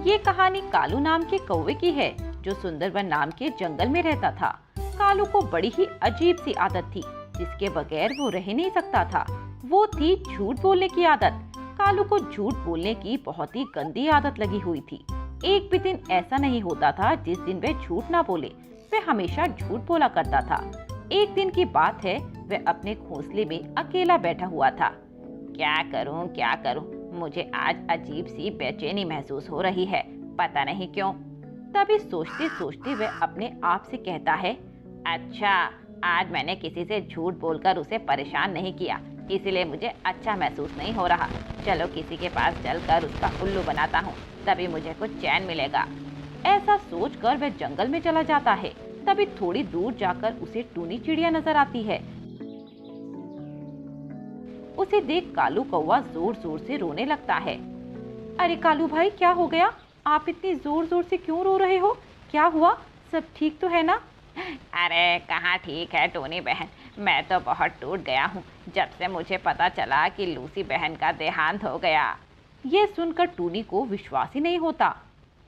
ये कहानी कालू नाम के कौवे की है जो सुंदरबन नाम के जंगल में रहता था। कालू को बड़ी ही अजीब सी आदत थी जिसके बगैर वो रह नहीं सकता था। वो थी झूठ बोलने की आदत। कालू को झूठ बोलने की बहुत ही गंदी आदत लगी हुई थी। एक भी दिन ऐसा नहीं होता था जिस दिन वह झूठ ना बोले। वह हमेशा झूठ बोला करता था। एक दिन की बात है, वह अपने घोंसले में अकेला बैठा हुआ था। क्या करूं, मुझे आज अजीब सी बेचैनी महसूस हो रही है, पता नहीं क्यों। तभी सोचते सोचते वह अपने आप से कहता है, अच्छा, आज मैंने किसी से झूठ बोलकर उसे परेशान नहीं किया, इसलिए मुझे अच्छा महसूस नहीं हो रहा। चलो किसी के पास चलकर उसका उल्लू बनाता हूँ, तभी मुझे कुछ चैन मिलेगा। ऐसा सोचकर वह जंगल में चला जाता है। तभी थोड़ी दूर जाकर उसे टूनी चिड़िया नजर आती है। उसे देख कालू कौवा जोर जोर से रोने लगता है। अरे कालू भाई, क्या हो गया? आप इतनी जोर जोर से क्यों रो रहे हो? क्या हुआ? सब ठीक तो है ना? अरे कहाँ ठीक है टोनी बहन, मैं तो बहुत टूट गया हूँ जब से मुझे पता चला कि लूसी बहन का देहांत हो गया। ये सुनकर टूनी को विश्वास ही नहीं होता।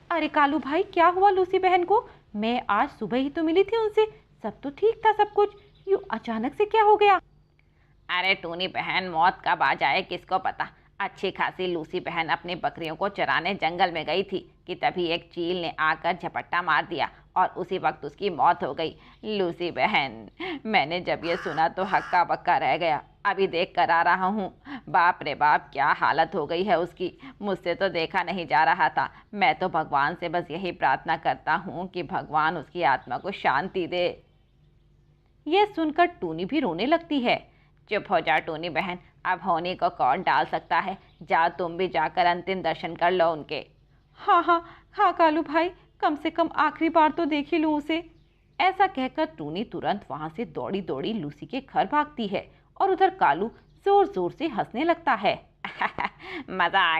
अरे कालू भाई, क्या हुआ लूसी बहन को? मैं आज सुबह ही तो मिली थी उनसे, सब तो ठीक था सब कुछ, यूँ अचानक से क्या हो गया? अरे टूनी बहन, मौत कब आ जाए किसको पता। अच्छी खासी लूसी बहन अपनी बकरियों को चराने जंगल में गई थी कि तभी एक चील ने आकर झपट्टा मार दिया और उसी वक्त उसकी मौत हो गई। लूसी बहन, मैंने जब ये सुना तो हक्का बक्का रह गया। अभी देख कर आ रहा हूँ, बाप रे बाप, क्या हालत हो गई है उसकी। मुझसे तो देखा नहीं जा रहा था। मैं तो भगवान से बस यही प्रार्थना करता हूँ कि भगवान उसकी आत्मा को शांति दे। यह सुनकर टूनी भी रोने लगती है। चुप हो जा टूनी बहन, अब होनी को कौन टाल सकता है। जाओ तुम भी जाकर अंतिम दर्शन कर लो उनके। हाँ कालू भाई, कम से कम आखिरी बार तो देख ही लूँ उसे। ऐसा कहकर टूनी तुरंत वहां से दौड़ी दौड़ी लूसी के घर भागती है और उधर कालू जोर जोर से हंसने लगता है। मज़ा आ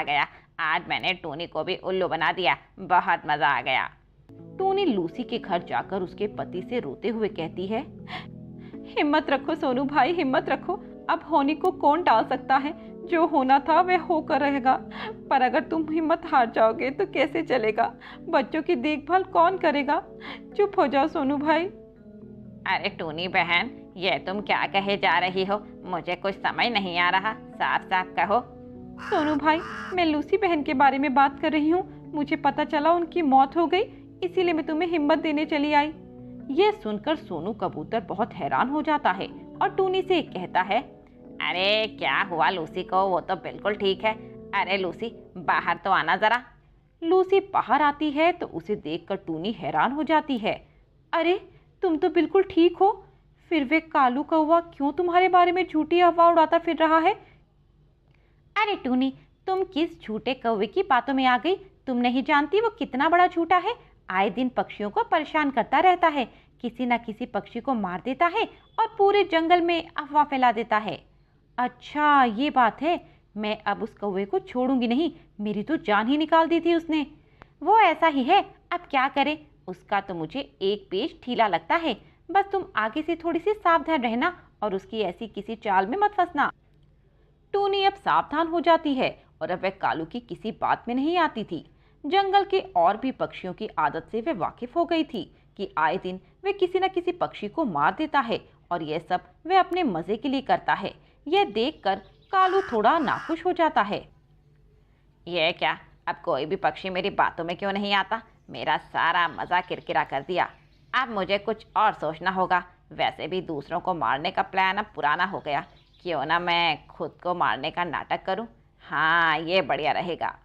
गया, आज मैंने टूनी को भी उल्लू बना दिया, बहुत मज़ा आ गया। टूनी लूसी के घर जाकर उसके पति से रोते हुए कहती है, हिम्मत रखो सोनू भाई, हिम्मत रखो। अब होनी को कौन टाल सकता है? जो होना था वह होकर रहेगा, पर अगर तुम हिम्मत हार जाओगे तो कैसे चलेगा? बच्चों की देखभाल कौन करेगा? चुप हो जाओ सोनू भाई। अरे टूनी बहन, ये तुम क्या कहे जा रही हो? मुझे कुछ समझ नहीं आ रहा, साफ साफ कहो। सोनू भाई, मैं लूसी बहन के बारे में बात कर रही हूँ। मुझे पता चला उनकी मौत हो गई, इसीलिए मैं तुम्हें हिम्मत देने चली आई। ये सुनकर सोनू कबूतर बहुत हैरान हो जाता है और टूनी से कहता है, अरे क्या हुआ लूसी को? वो तो बिल्कुल ठीक है। अरे लूसी, बाहर तो आना जरा। लूसी बाहर आती है तो उसे देखकर टूनी हैरान हो जाती है। अरे तुम तो बिल्कुल ठीक हो, फिर वे कालू कौवा क्यों तुम्हारे बारे में झूठी अफवाह उड़ाता फिर रहा है? अरे टूनी, तुम किस झूठे कौवे की बातों में आ गई? तुम नहीं जानती वो कितना बड़ा झूठा है। आए दिन पक्षियों को परेशान करता रहता है, किसी न किसी पक्षी को मार देता है और पूरे जंगल में अफवाह फैला देता है। अच्छा ये बात है, मैं अब उस कौवे को छोड़ूंगी नहीं। मेरी तो जान ही निकाल दी थी उसने। वो ऐसा ही है, अब क्या करे, उसका तो मुझे एक पेच ढीला लगता है। बस तुम आगे से थोड़ी सी सावधान रहना और उसकी ऐसी किसी चाल में मत फंसना। टूनी अब सावधान हो जाती है और अब वह कालू की किसी बात में नहीं आती थी। जंगल के और भी पक्षियों की आदत से वह वाकिफ हो गई थी कि आए दिन वह किसी न किसी पक्षी को मार देता है और यह सब वह अपने मजे के लिए करता है। यह देखकर कालू थोड़ा नाखुश हो जाता है। यह क्या, अब कोई भी पक्षी मेरी बातों में क्यों नहीं आता? मेरा सारा मज़ा किरकिरा कर दिया। अब मुझे कुछ और सोचना होगा। वैसे भी दूसरों को मारने का प्लान अब पुराना हो गया, क्यों ना मैं खुद को मारने का नाटक करूं। हाँ, ये बढ़िया रहेगा।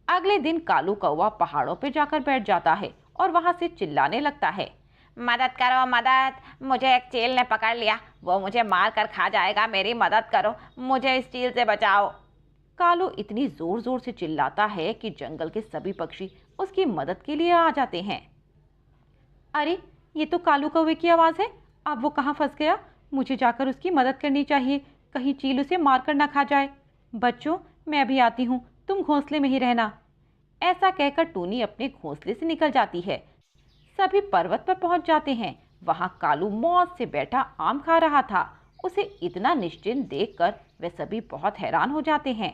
अगले दिन कालू कौवा पहाड़ों पर जाकर बैठ जाता है और वहां से चिल्लाने लगता है, मदद करो मदद, मुझे एक चील ने पकड़ लिया, वो मुझे मार कर खा जाएगा, मेरी मदद करो, मुझे इस चील से बचाओ। कालू इतनी जोर जोर से चिल्लाता है कि जंगल के सभी पक्षी उसकी मदद के लिए आ जाते हैं। अरे ये तो कालू कौवे की आवाज़ है, अब वो कहाँ फंस गया? मुझे जाकर उसकी मदद करनी चाहिए, कहीं चील उसे मार कर ना खा जाए। बच्चों, मैं अभी आती हूँ, तुम घोंसले में ही रहना। ऐसा कहकर टूनी अपने घोंसले से निकल जाती है। सभी पर्वत पर पहुंच जाते हैं। वहां कालू मौज से बैठा आम खा रहा था। उसे इतना निश्चिंत देखकर वे सभी बहुत हैरान हो जाते हैं।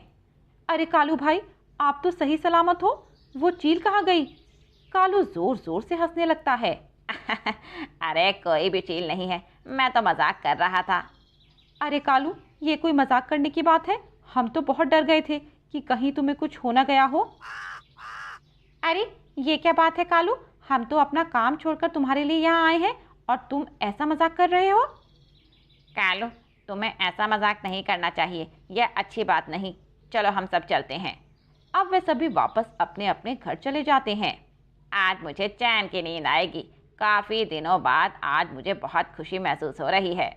अरे कालू भाई, आप तो सही सलामत हो। वो चील कहाँ गई? कालू जोर जोर से हंसने लगता है। अरे कोई भी चील नहीं है, मैं तो मजाक कर रहा था। अरे कालू, ये कोई मजाक करने की बात है? हम तो बहुत डर गए थे कि कहीं तुम्हें कुछ हो ना गया हो। अरे ये क्या बात है कालू, हम तो अपना काम छोड़कर तुम्हारे लिए यहाँ आए हैं और तुम ऐसा मजाक कर रहे हो। कालू, तुम्हें ऐसा मजाक नहीं करना चाहिए, यह अच्छी बात नहीं। चलो हम सब चलते हैं। अब वे सभी वापस अपने अपने घर चले जाते हैं। आज मुझे चैन की नींद आएगी। काफ़ी दिनों बाद आज मुझे बहुत खुशी महसूस हो रही है।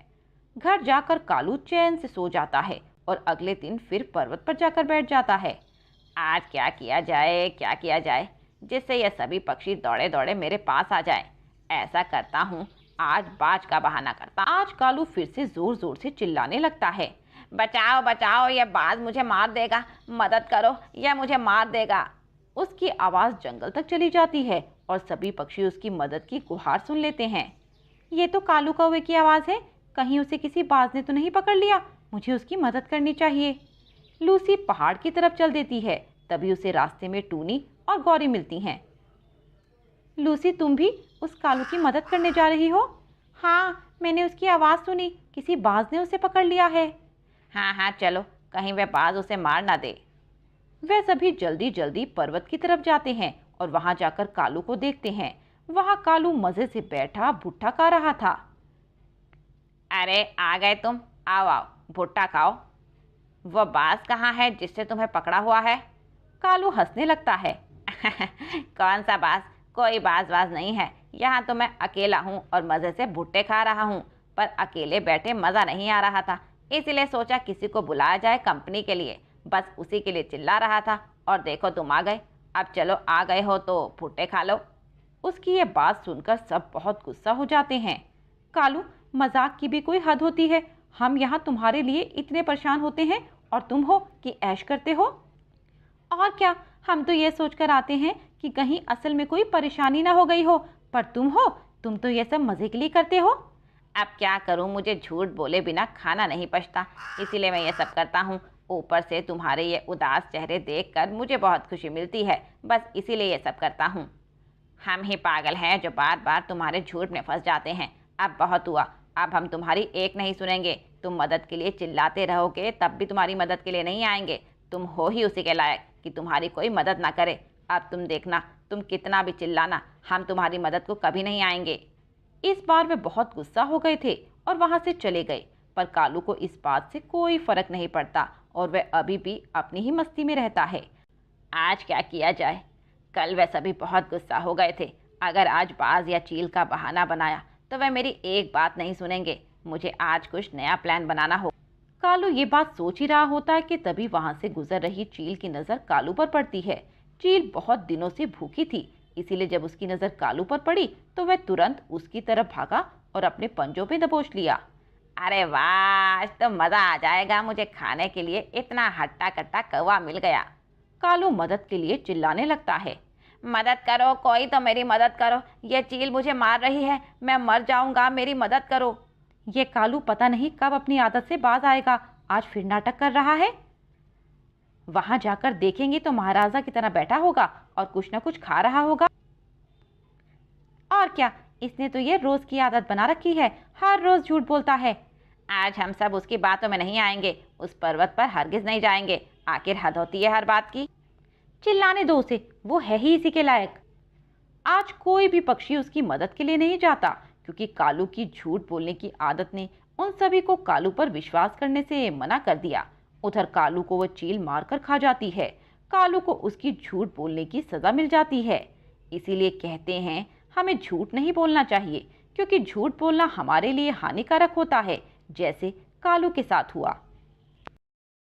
घर जाकर कालू चैन से सो जाता है और अगले दिन फिर पर्वत पर जाकर बैठ जाता है। आज क्या किया जाए, क्या किया जाए जिससे ये सभी पक्षी दौड़े दौड़े मेरे पास आ जाएं। ऐसा करता हूँ, आज बाज का बहाना करता। आज कालू फिर से जोर जोर से चिल्लाने लगता है। बचाओ बचाओ, यह बाज मुझे मार देगा, मदद करो, यह मुझे मार देगा। उसकी आवाज़ जंगल तक चली जाती है और सभी पक्षी उसकी मदद की गुहार सुन लेते हैं। ये तो कालू कौवे की आवाज़ है, कहीं उसे किसी बाज ने तो नहीं पकड़ लिया? मुझे उसकी मदद करनी चाहिए। लूसी पहाड़ की तरफ चल देती है। तभी उसे रास्ते में टूनी और गौरी मिलती हैं। लूसी, तुम भी उस कालू की मदद करने जा रही हो? हाँ, मैंने उसकी आवाज़ सुनी, किसी बाज ने उसे पकड़ लिया है। हाँ हाँ चलो, कहीं वह बाज उसे मार ना दे। वे सभी जल्दी जल्दी पर्वत की तरफ जाते हैं और वहां जाकर कालू को देखते हैं। वहां कालू मजे से बैठा भुट्टा खा रहा था। अरे आ गए तुम, आओ आओ भुट्टा खाओ। वह बाज कहाँ है जिससे तुम्हें पकड़ा हुआ है? कालू हंसने लगता है। कौन सा बाज? कोई बाज वाज नहीं है। यहाँ तो मैं अकेला हूँ और मज़े से भुट्टे खा रहा हूँ। पर अकेले बैठे मज़ा नहीं आ रहा था, इसलिए सोचा किसी को बुलाया जाए कंपनी के लिए। बस उसी के लिए चिल्ला रहा था और देखो तुम आ गए। अब चलो, आ गए हो तो भुट्टे खा लो। उसकी ये बात सुनकर सब बहुत गुस्सा हो जाते हैं। कालू, मजाक की भी कोई हद होती है। हम यहाँ तुम्हारे लिए इतने परेशान होते हैं और तुम हो कि ऐश करते हो। और क्या, हम तो ये सोचकर आते हैं कि कहीं असल में कोई परेशानी ना हो गई हो, पर तुम तो ये सब मज़े के लिए करते हो। अब क्या करूं, मुझे झूठ बोले बिना खाना नहीं पचता, इसीलिए मैं ये सब करता हूं। ऊपर से तुम्हारे ये उदास चेहरे देखकर मुझे बहुत खुशी मिलती है, बस इसीलिए ये सब करता हूं। हम ही पागल हैं जो बार बार तुम्हारे झूठ में फंस जाते हैं। अब बहुत हुआ, अब हम तुम्हारी एक नहीं सुनेंगे। तुम मदद के लिए चिल्लाते रहोगे तब भी तुम्हारी मदद के लिए नहीं आएंगे। तुम हो ही उसी के लायक कि तुम्हारी कोई मदद ना करे। अब तुम देखना, तुम कितना भी चिल्लाना, हम तुम्हारी मदद को कभी नहीं आएंगे। इस बार वे बहुत गुस्सा हो गए थे और वहां से चले गए, पर कालू को इस बात से कोई फर्क नहीं पड़ता और वह अभी भी अपनी ही मस्ती में रहता है। आज क्या किया जाए? कल वह सभी बहुत गुस्सा हो गए थे। अगर आज बाज या चील का बहाना बनाया तो वह मेरी एक बात नहीं सुनेंगे। मुझे आज कुछ नया प्लान बनाना हो। कालू ये बात सोच ही रहा होता है कि तभी वहां से गुजर रही चील की नज़र कालू पर पड़ती है। चील बहुत दिनों से भूखी थी, इसीलिए जब उसकी नज़र कालू पर पड़ी तो वह तुरंत उसकी तरफ भागा और अपने पंजों पे दबोच लिया। अरे वाह, आज तो मज़ा आ जाएगा। मुझे खाने के लिए इतना हट्टा कट्टा कौवा मिल गया। कालू मदद के लिए चिल्लाने लगता है। मदद करो, कोई तो मेरी मदद करो, ये चील मुझे मार रही है, मैं मर जाऊंगा, मेरी मदद करो। ये कालू पता नहीं कब अपनी आदत से बाज आएगा, आज फिर नाटक कर रहा है। वहां जाकर देखेंगे तो महाराजा की तरह बैठा होगा और कुछ न कुछ खा रहा होगा। और क्या, इसने तो ये रोज की आदत बना रखी है, हर रोज झूठ बोलता है। आज हम सब उसकी बातों में नहीं आएंगे, उस पर्वत पर हरगिज नहीं जाएंगे। आखिर हद होती है हर बात की। चिल्लाने दो उसे, वो है ही इसी के लायक। आज कोई भी पक्षी उसकी मदद के लिए नहीं जाता, क्योंकि कालू की झूठ बोलने की आदत ने उन सभी को कालू पर विश्वास करने से मना कर दिया। उधर कालू को वह चील मारकर खा जाती है। कालू को उसकी झूठ बोलने की सजा मिल जाती है। इसीलिए कहते हैं हमें झूठ नहीं बोलना चाहिए, क्योंकि झूठ बोलना हमारे लिए हानिकारक होता है, जैसे कालू के साथ हुआ।